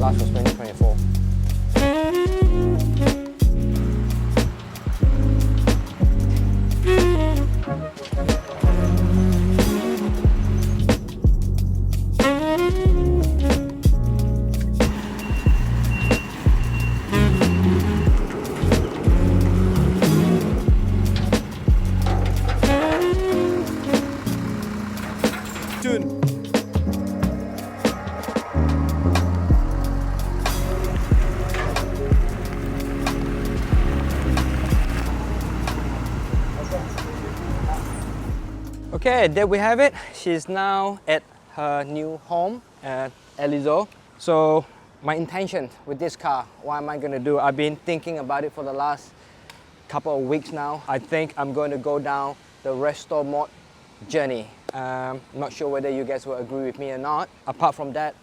last was 2024. Okay, there we have it. She's now at her new home at Aylezo. So my intention with this car, what am I going to do? I've been thinking about it for the last couple of weeks now. I think I'm going to go down the RESTOMOD journey. Not sure whether you guys will agree with me or not. Apart from that,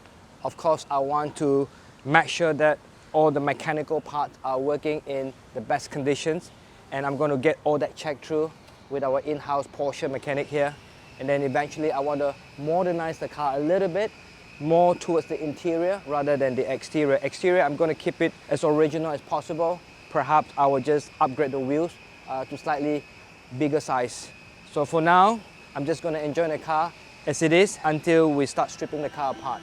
of course, I want to make sure that all the mechanical parts are working in the best conditions, and I'm going to get all that checked through with our in-house Porsche mechanic here. And then eventually I want to modernize the car a little bit more towards the interior rather than the exterior. Exterior, I'm going to keep it as original as possible. Perhaps I will just upgrade the wheels to slightly bigger size. So for now, I'm just going to enjoy the car as it is until we start stripping the car apart.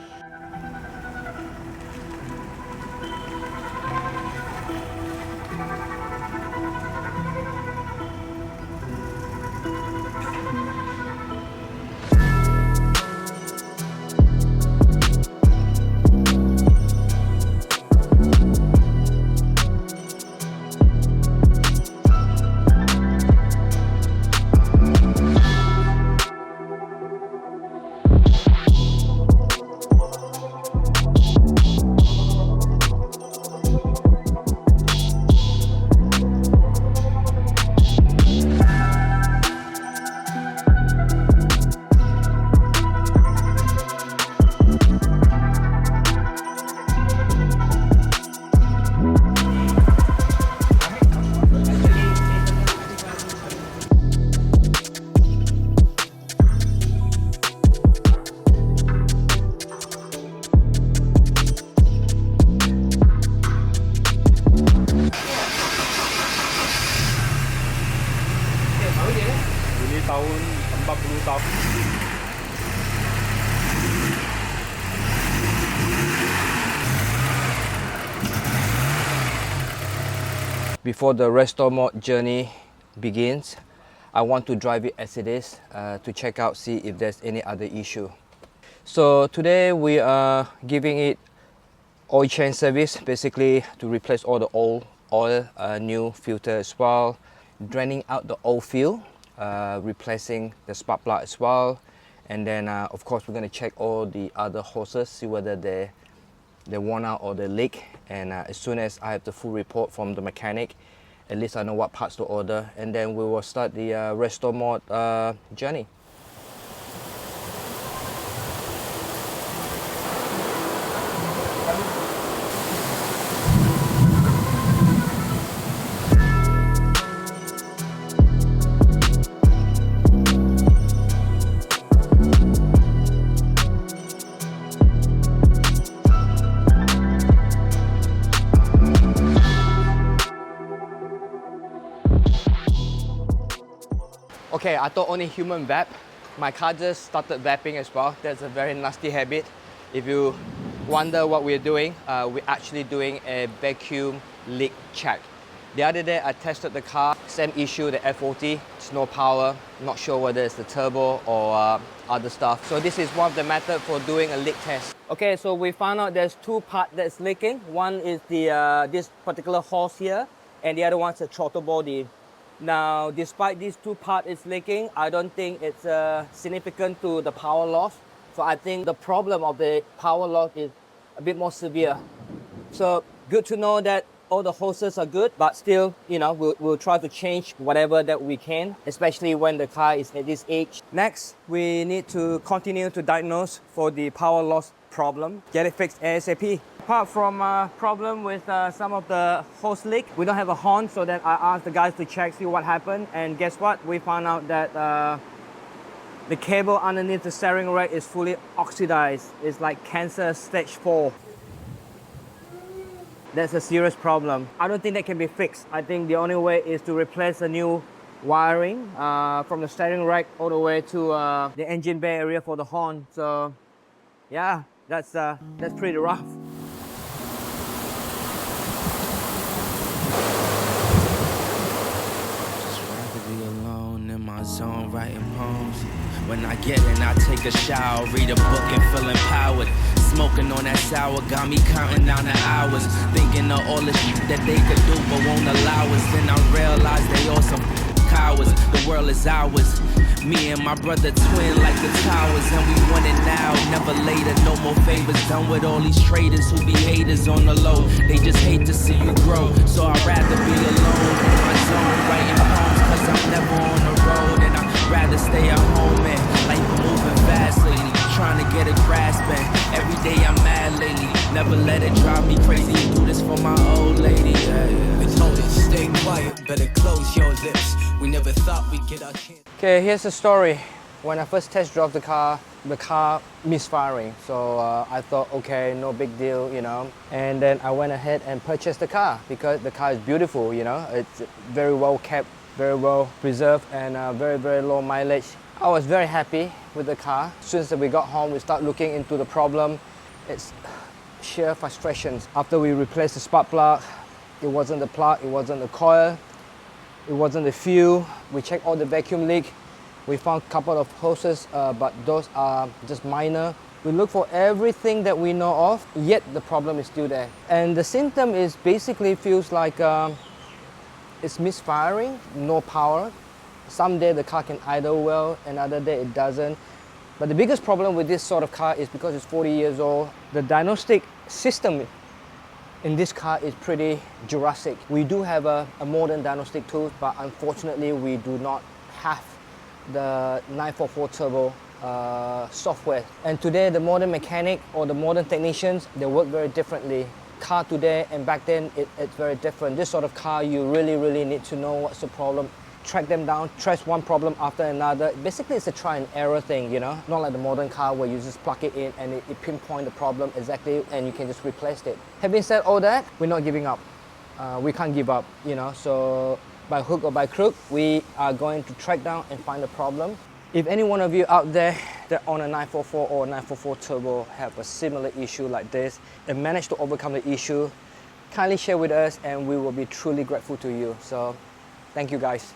tahun 40 tahun. Before the RESTOMOD journey begins, I want to drive it as it is to check out, see if there's any other issue. So today we are giving it oil change service, basically to replace all the old oil, new filter as well, draining out the old fuel, replacing the spark plug as well, and then of course we're going to check all the other hoses, see whether they're worn out or they leak, and as soon as I have the full report from the mechanic, at least I know what parts to order, and then we will start the RESTOMOD journey. Okay, I thought only human vap. My car just started vapping as well. That's a very nasty habit. If you wonder what we're doing, we're actually doing a vacuum leak check. The other day I tested the car, same issue, the F40, it's no power. Not sure whether it's the turbo or other stuff. So this is one of the methods for doing a leak test. Okay, so we found out there's two parts that's leaking. One is the this particular hose here, and the other one's the throttle body. Now, despite these two parts is leaking, I don't think it's significant to the power loss. So I think the problem of the power loss is a bit more severe. So good to know that all the hoses are good, but still, you know, we'll try to change whatever that we can, especially when the car is at this age. Next, we need to continue to diagnose for the power loss problem, get it fixed ASAP. Apart from problem with some of the hose leak, we don't have a horn, so then I asked the guys to check, see what happened, and guess what? We found out that the cable underneath the steering rack is fully oxidized. It's like cancer stage 4. That's a serious problem. I don't think that can be fixed. I think the only way is to replace a new wiring from the steering rack all the way to the engine bay area for the horn. So yeah, that's pretty rough. Just rather be alone in my zone writing poems. When I get in, I take a shower, read a book and feel empowered. Smoking on that sour got me counting down the hours, thinking of all the shit that they could do but won't allow us. Then I realize they all some cowards. The world is ours. Me and my brother twin like the towers, and we want it now, never later. No more favors done with all these traitors who be haters on the low. They just hate to see you grow, so I'd rather be alone in my zone writing poems, cause I'm never on the road, and I'd rather stay at home. And life moving fast lately, trying to get a grasp, and every day I'm mad lately. Never let it drive me crazy. Do this for my old lady. Yeah. Stay quiet, better close your lips. We never thought we'd get our chance. Okay, here's the story. When I first test drove the car misfiring. So I thought, okay, no big deal, you know. And then I went ahead and purchased the car because the car is beautiful, you know. It's very well kept, very well preserved, and very, very low mileage. I was very happy with the car. As soon as we got home, we started looking into the problem. It's sheer frustrations. After we replaced the spark plug, it wasn't the plug, it wasn't the coil, it wasn't the fuel. We checked all the vacuum leak. We found a couple of hoses, but those are just minor. We looked for everything that we know of, yet the problem is still there. And the symptom is basically feels like it's misfiring, no power. Some day the car can idle well, another day it doesn't. But the biggest problem with this sort of car is because it's 40 years old, the diagnostic system in this car is pretty Jurassic. We do have a modern diagnostic tool, but unfortunately we do not have the 944 turbo software. And today the modern mechanic or the modern technicians, they work very differently. Car today and back then, it's very different. This sort of car, you really need to know what's the problem. Track them down, trace one problem after another. Basically, it's a try and error thing, you know? Not like the modern car where you just plug it in and it pinpoint the problem exactly and you can just replace it. Having said all that, we're not giving up. We can't give up, you know? So by hook or by crook, we are going to track down and find the problem. If any one of you out there that on a 944 or 944 turbo have a similar issue like this and managed to overcome the issue, kindly share with us and we will be truly grateful to you. So thank you guys.